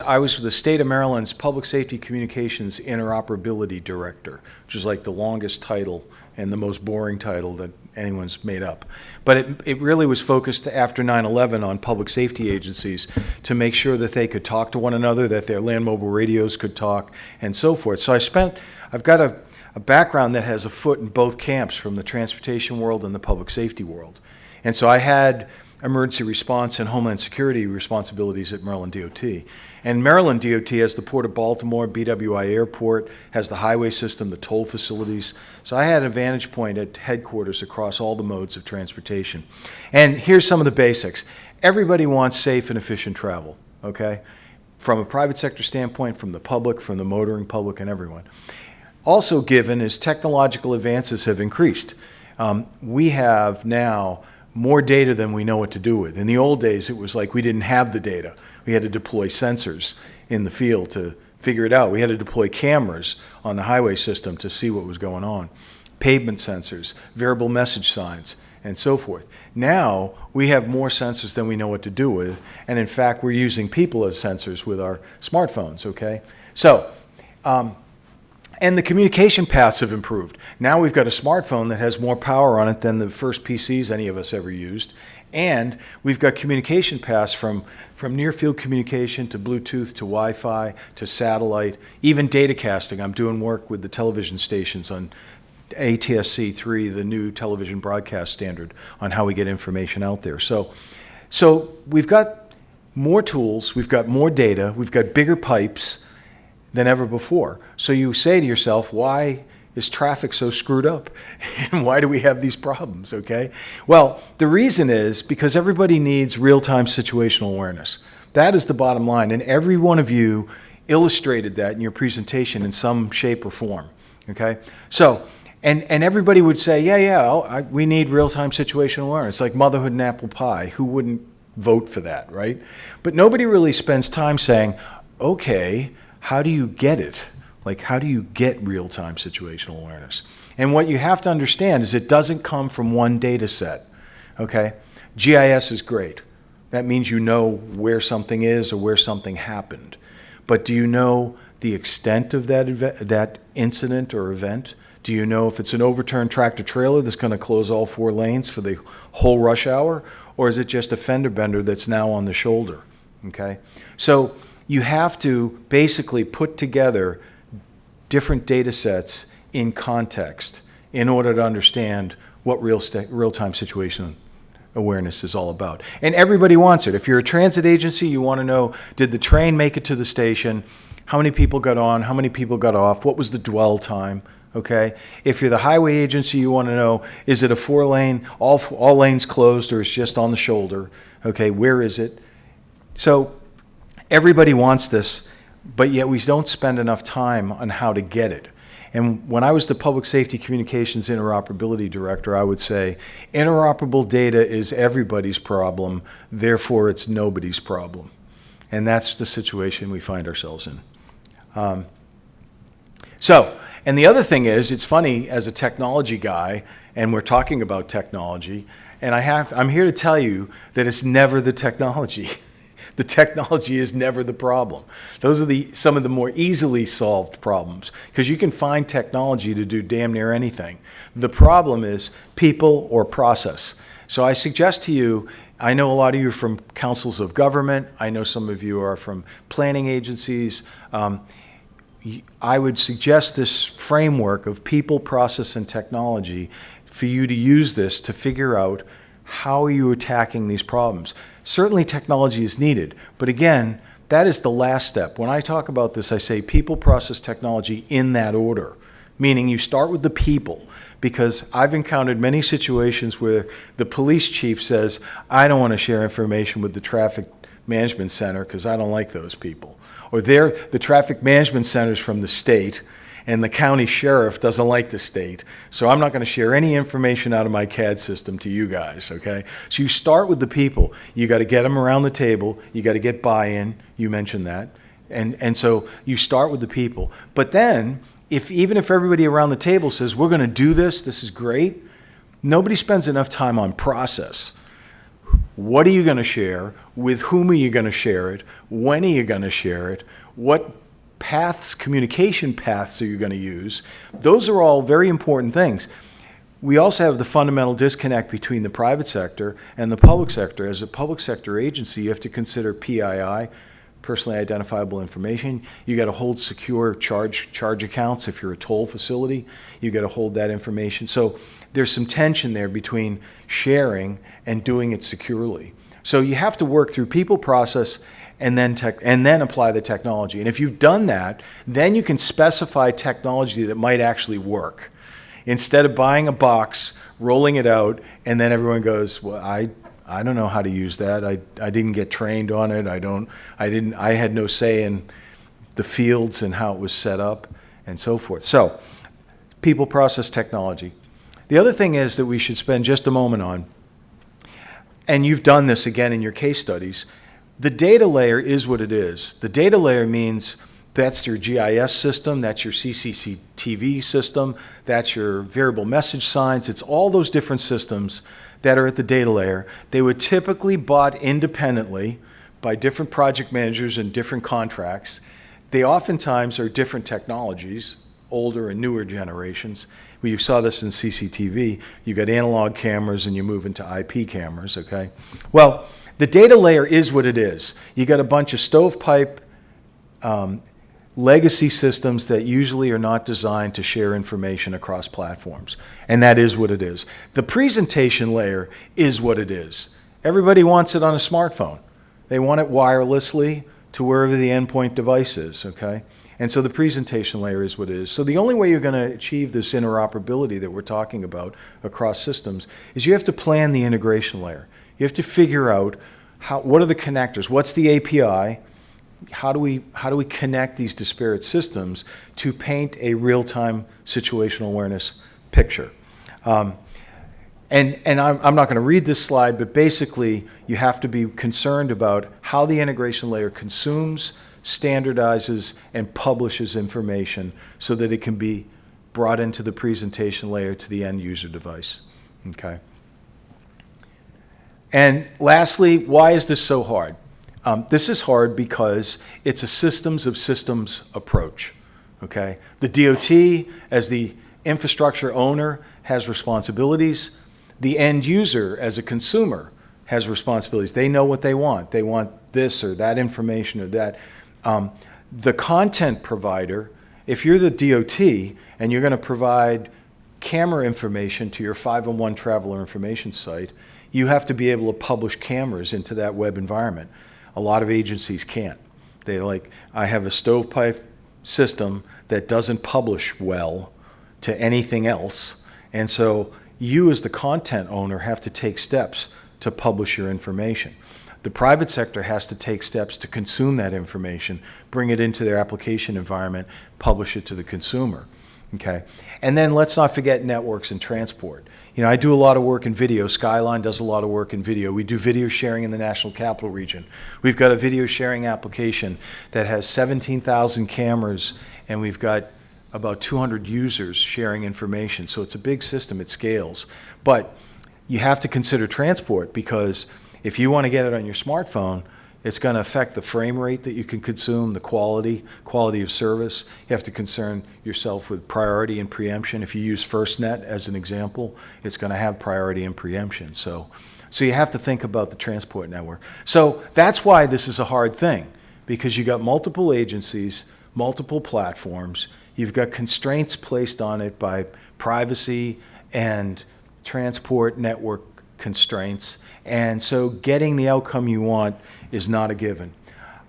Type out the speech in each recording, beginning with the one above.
I was the state of Maryland's Public Safety Communications Interoperability Director, which is like the longest title and the most boring title that anyone's made up. But it really was focused after 9/11 on public safety agencies to make sure that they could talk to one another, that their land mobile radios could talk, and so forth. So I've got a background that has a foot in both camps, from the transportation world and the public safety world. And so I had emergency response and homeland security responsibilities at Maryland DOT. And Maryland DOT has the Port of Baltimore, BWI Airport, has the highway system, the toll facilities. So I had a vantage point at headquarters across all the modes of transportation. And here's some of the basics. Everybody wants safe and efficient travel, okay? From a private sector standpoint, from the public, from the motoring public, and everyone. Also given is technological advances have increased. We have now more data than we know what to do with. In the old days, it was like we didn't have the data. We had to deploy sensors in the field to figure it out. We had to deploy cameras on the highway system to see what was going on. Pavement sensors, variable message signs, and so forth. Now, we have more sensors than we know what to do with, and in fact, we're using people as sensors with our smartphones, okay? So, and the communication paths have improved. Now we've got a smartphone that has more power on it than the first PCs any of us ever used. And we've got communication paths from near field communication to Bluetooth to Wi-Fi to satellite, even data casting. I'm doing work with the television stations on ATSC3, the new television broadcast standard, on how we get information out there. So we've got more tools, we've got more data, we've got bigger pipes than ever before. So you say to yourself, why is traffic so screwed up? And why do we have these problems, okay? Well, the reason is because everybody needs real-time situational awareness. That is the bottom line, and every one of you illustrated that in your presentation in some shape or form, okay? So, and everybody would say, we need real-time situational awareness, like motherhood and apple pie. Who wouldn't vote for that, right? But nobody really spends time saying, okay, how do you get it? Like, how do you get real-time situational awareness? And what you have to understand is it doesn't come from one data set, okay? GIS is great. That means you know where something is or where something happened. But do you know the extent of that incident or event? Do you know if it's an overturned tractor trailer that's going to close all 4 lanes for the whole rush hour? Or is it just a fender bender that's now on the shoulder, okay? So you have to basically put together different data sets in context in order to understand what real-time situation awareness is all about. And everybody wants it. If you're a transit agency, you want to know, did the train make it to the station? How many people got on? How many people got off? What was the dwell time? Okay. If you're the highway agency, you want to know, is it a 4-lane, all lanes closed, or is it just on the shoulder? Okay. Where is it? So everybody wants this, but yet we don't spend enough time on how to get it. And when I was the Public Safety Communications Interoperability Director, I would say interoperable data is everybody's problem, therefore it's nobody's problem. And that's the situation we find ourselves in. And the other thing is, it's funny, as a technology guy, and we're talking about technology, and I'm here to tell you that it's never the technology. The technology is never the problem. Those are some of the more easily solved problems, because you can find technology to do damn near anything. The problem is people or process. So I suggest to you, I know a lot of you are from councils of government. I know some of you are from planning agencies. I would suggest this framework of people, process, and technology for you to use this to figure out how are you attacking these problems. Certainly technology is needed, but again, that is the last step. When I talk about this, I say people, process, technology in that order, meaning you start with the people, because I've encountered many situations where the police chief says, I don't want to share information with the traffic management center because I don't like those people. Or the traffic management centers from the state, and the county sheriff doesn't like the state, so I'm not going to share any information out of my CAD system to you guys, okay? So you start with the people. You got to get them around the table. You got to get buy-in. You mentioned that. And so you start with the people. But then, even if everybody around the table says, we're going to do this, this is great, nobody spends enough time on process. What are you going to share? With whom are you going to share it? When are you going to share it? What paths, communication paths are you going to use? Those are all very important things. We also have the fundamental disconnect between the private sector and the public sector. As a public sector agency, you have to consider PII, personally identifiable information. You got to hold secure charge accounts. If you're a toll facility, you got to hold that information. So there's some tension there between sharing and doing it securely. So you have to work through people, process, and then apply the technology. And if you've done that, then you can specify technology that might actually work. Instead of buying a box, rolling it out, and then everyone goes, well, I don't know how to use that. I didn't get trained on it. I had no say in the fields and how it was set up and so forth. So, people, process, technology. The other thing is that we should spend just a moment on, and you've done this again in your case studies, the data layer is what it is. The data layer means that's your GIS system, that's your CCTV system, that's your variable message signs. It's all those different systems that are at the data layer. They were typically bought independently by different project managers and different contracts. They oftentimes are different technologies, older and newer generations. Well, you saw this in CCTV. You got analog cameras and you move into IP cameras, okay? Well, the data layer is what it is. You got a bunch of stovepipe legacy systems that usually are not designed to share information across platforms. And that is what it is. The presentation layer is what it is. Everybody wants it on a smartphone. They want it wirelessly to wherever the endpoint device is, okay? And so the presentation layer is what it is. So the only way you're going to achieve this interoperability that we're talking about across systems is you have to plan the integration layer. You have to figure out what are the connectors, what's the API, how do we connect these disparate systems to paint a real-time situational awareness picture. And I'm not going to read this slide, but basically you have to be concerned about how the integration layer consumes, standardizes, and publishes information so that it can be brought into the presentation layer to the end user device. Okay. And lastly, why is this so hard? This is hard because it's a systems of systems approach. Okay. The DOT, as the infrastructure owner, has responsibilities. The end user, as a consumer, has responsibilities. They know what they want. They want this or that information or that. The content provider, if you're the DOT and you're going to provide camera information to your 501 traveler information site, you have to be able to publish cameras into that web environment. A lot of agencies can't. I have a stovepipe system that doesn't publish well to anything else, and so you as the content owner have to take steps to publish your information. The private sector has to take steps to consume that information, bring it into their application environment, publish it to the consumer. Okay? And then let's not forget networks and transport. You know, I do a lot of work in video. Skyline does a lot of work in video. We do video sharing in the National Capital Region. We've got a video sharing application that has 17,000 cameras, and we've got about 200 users sharing information. So it's a big system. It scales. But you have to consider transport, because if you want to get it on your smartphone, it's going to affect the frame rate that you can consume, the quality of service. You have to concern yourself with priority and preemption. If you use FirstNet as an example, it's going to have priority and preemption. So you have to think about the transport network. So that's why this is a hard thing, because you got multiple agencies, multiple platforms. You've got constraints placed on it by privacy and transport network constraints. And so getting the outcome you want is not a given.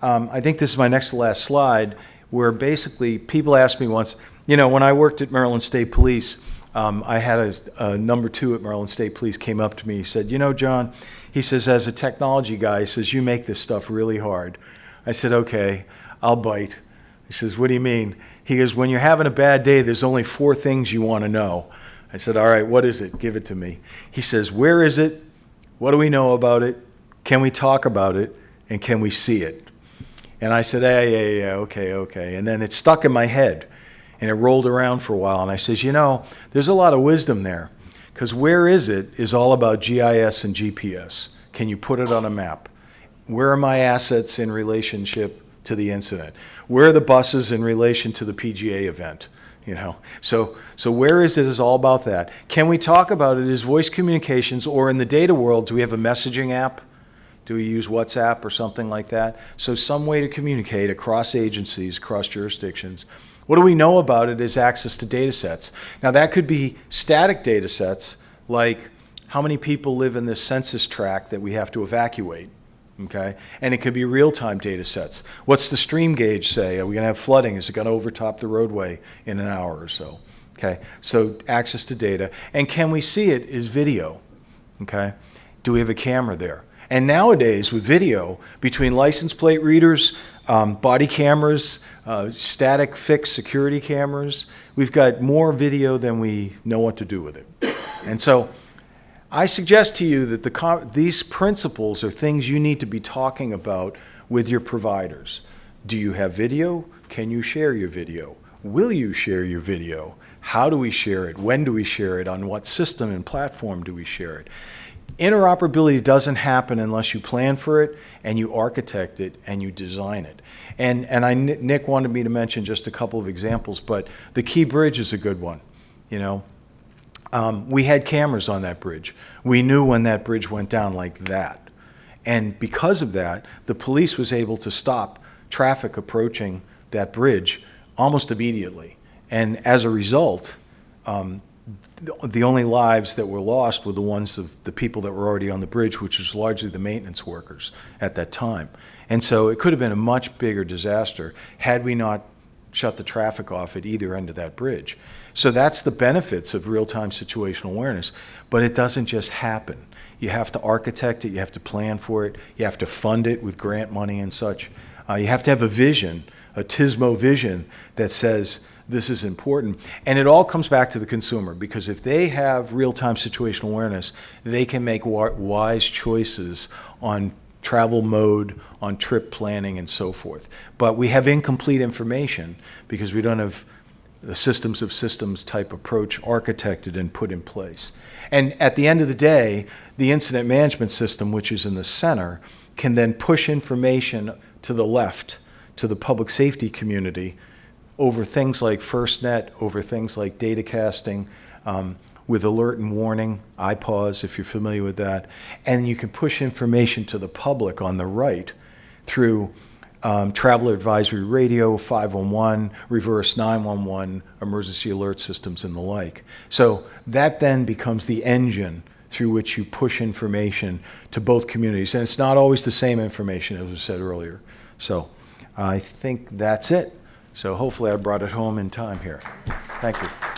I think this is my next to last slide, where basically people asked me once, you know, when I worked at Maryland State Police, I had a number 2 at Maryland State Police came up to me. He said, you know, John, he says, as a technology guy, he says, you make this stuff really hard. I said, okay, I'll bite. He says, what do you mean? He goes, when you're having a bad day, there's only 4 things you want to know. I said, all right, what is it? Give it to me. He says, where is it? What do we know about it? Can we talk about it? And can we see it? And I said, yeah, okay. And then it stuck in my head, and it rolled around for a while. And I says, you know, there's a lot of wisdom there, because where is it is all about GIS and GPS. Can you put it on a map? Where are my assets in relationship to the incident? Where are the buses in relation to the PGA event? You know, so where is it is all about that. Can we talk about it as voice communications, or in the data world, do we have a messaging app? Do we use WhatsApp or something like that? So some way to communicate across agencies, across jurisdictions. What do we know about it is access to data sets. Now that could be static data sets, like how many people live in this census tract that we have to evacuate, okay? And it could be real-time data sets. What's the stream gauge say? Are we gonna have flooding? Is it gonna overtop the roadway in an hour or so? Okay, so access to data. And can we see it is video, okay? Do we have a camera there? And nowadays, with video, between license plate readers, body cameras, static fixed security cameras, we've got more video than we know what to do with it. And so I suggest to you that these principles are things you need to be talking about with your providers. Do you have video? Can you share your video? Will you share your video? How do we share it? When do we share it? On what system and platform do we share it? Interoperability doesn't happen unless you plan for it and you architect it and you design it. And Nick wanted me to mention just a couple of examples, but the Key Bridge is a good one. You know, we had cameras on that bridge. We knew when that bridge went down like that. And because of that, the police was able to stop traffic approaching that bridge almost immediately. And as a result, the only lives that were lost were the ones of the people that were already on the bridge, which was largely the maintenance workers at that time. And so it could have been a much bigger disaster had we not shut the traffic off at either end of that bridge. So that's the benefits of real-time situational awareness, but it doesn't just happen. You have to architect it, you have to plan for it, you have to fund it with grant money and such. You have to have a vision, a TISMO vision that says, this is important. And it all comes back to the consumer, because if they have real-time situational awareness, they can make wise choices on travel mode, on trip planning, and so forth. But we have incomplete information because we don't have the systems of systems type approach architected and put in place. And at the end of the day, the incident management system, which is in the center, can then push information to the left, to the public safety community, over things like FirstNet, over things like data casting, with alert and warning, iPause, if you're familiar with that. And you can push information to the public on the right through traveler advisory radio, 511, reverse 911, emergency alert systems, and the like. So that then becomes the engine through which you push information to both communities. And it's not always the same information, as was said earlier. So I think that's it. So hopefully I brought it home in time here. Thank you.